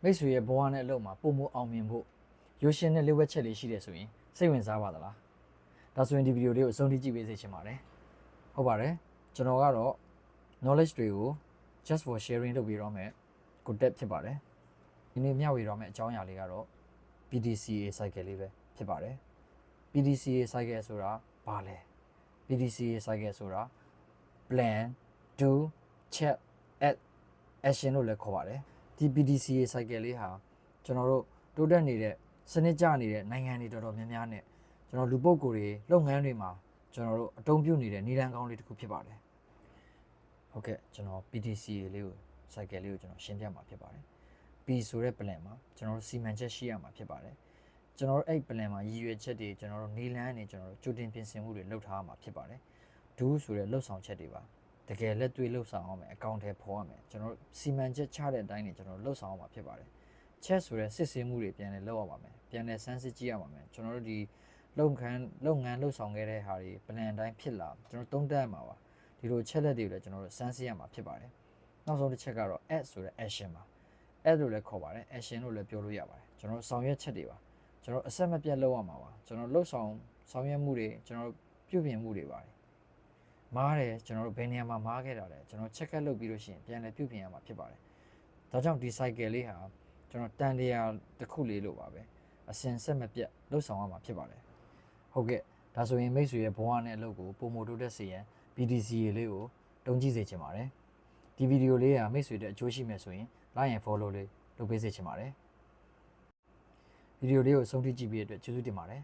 မိတ်ဆွေရဲ့ဘဝနဲ့အလုပ်မှာပုံမအောင်မြင်ဖို့ရိုးရှင်းတဲ့လျှို့ဝှက်ချက်လေးရှိတယ်ဆိုရင်စိတ်ဝင်စားပါသလားဒါဆိုရင်ဒီဗီဒီယိုလေးကိုအဆုံးထိကြည့်ပေးစေချင်ပါတယ်ဟုတ်ပါတယ်ကျွန်တော်ကတော့ knowledge တွေကို just for sharing လုပ်ပြီးတော့မယ်ကိုတက်ဖြစ်ပါတယ်ဒီနေ့မျှဝေတော့မယ်အကြောင်းအရာလေးကတော့ PDCA cycle လေးပဲဖြစ်ပါတယ် PDCA cycle ဆိုတာဘာလဲ PDCA cycle ဆိုတာ plan do check act action လို့လည်းခေါ်ပါတယ်ဒီ PDCA cycle လေးဟာကျွန်တော်တို့တိုးတက်နေတဲ့စနစ်ကျနေတဲ့နိုင်ငံတွေတော်တော်များများနဲ့ကျွန်တော်လူပုဂ္ဂိုလ်တွေလုပ်ငန်းတွေမှာကျွန်တော်တို့အသုံးပြုနေတဲ့နည်းလမ်းကောင်းလေးတစ်ခုဖြစ်ပါတယ်ဟုတ်ကဲ့ကျွန်တော် PDCA လေးကို cycle လေးကိုကျွန်တော်ရှင်းပြမှာဖြစ်ပါတယ် P ဆိုတဲ့ plan မှာကျွန်တော်တို့စီမံချက်ရှိရမှာဖြစ်ပါတယ်ကျွန်တော်တို့အဲ့ plan မှာရည်ရွယ်ချက်တွေကျွန်တော်တို့နည်းလမ်းတွေကျွန်တော်တို့ကြိုတင်ပြင်ဆင်မှုတွေလုပ်ထားရမှာဖြစ်ပါတယ် Do ဆိုတဲ့လှုပ်ဆောင်ချက်တွေပါတကယ်လက်တွေ့လှုပ်ဆောင်အောင်မယ်အကောင့်ထဲပေါ်ရမယ်ကျွန်တော်တို့စီမံချက်ချတဲ့အတိုင်းနေကျွန်တော်တို့လှုပ်ဆောင်အောင်မှာဖြစ်ပါတယ်ချက်ဆိုတဲ့စစ်ဆေးမှုတွေပြန်လည်လုပ်ရပါမယ်ပြန်လည်စမ်းစစ်ကြည့်ရပါမယ်ကျွန်တော်တို့ဒီလုပ်ငန်းလှုပ်ဆောင်ခဲ့တဲ့ဟာတွေ plan အတိုင်းဖြစ်လာကျွန်တော်သုံးသပ်ရမှာပါဒီလိုချက်လက်တွေကိုလည်းကျွန်တော်တို့စမ်းစစ်ရမှာဖြစ်ပါတယ်နောက်ဆုံးတစ်ချက်ကတော့ act ဆိုတဲ့ action ပါ act လို့လည်းခေါ်ပါတယ် action လို့လည်းပြောလို့ရပါတယ်ကျွန်တော်ဆောင်ရွက်ချက်တွေပါကျွန်တော်အဆက်မပြတ်လုပ်ရမှာပါကျွန်တော်လှုပ်ဆောင်ရွက်မှုတွေကျွန်တော်ပြုပြင်မှုတွေပါတယ်မားတယ်ကျွန်တော်တို့ဘယ်နေရာမှာမားခဲ့တာလဲကျွန်တော် check လုပ်ပြီးလို့ရှိရင်ပြန်လည်ပြုပြင်ရမှာဖြစ်ပါတယ်ဒါကြောင့်ဒီ cycle လေးဟာကျွန်တော်တန်တရားတစ်ခုလေးလို့ပါပဲအစဉ်ဆက်မပြတ်လှုပ်ဆောင်ရမှာဖြစ်ပါတယ်ဟုတ်ကဲ့ဒါဆိုရင်မိတ်ဆွေရဲ့ဘဝနဲ့အလုပ်ကိုပုံမတိုးတက်စေရန် PDCA လေးကိုတုံးကြည့်စေချင်ပါတယ်ဒီဗီဒီယိုလေးကမိတ်ဆွေတို့အကျိုးရှိမယ်ဆိုရင် like and follow လေးလုပ်ပေးစေချင်ပါတယ်ဗီဒီယိုလေးကိုအဆုံးထိကြည့်ပြီးတဲ့အတွက်ကျေးဇူးတင်ပါတယ်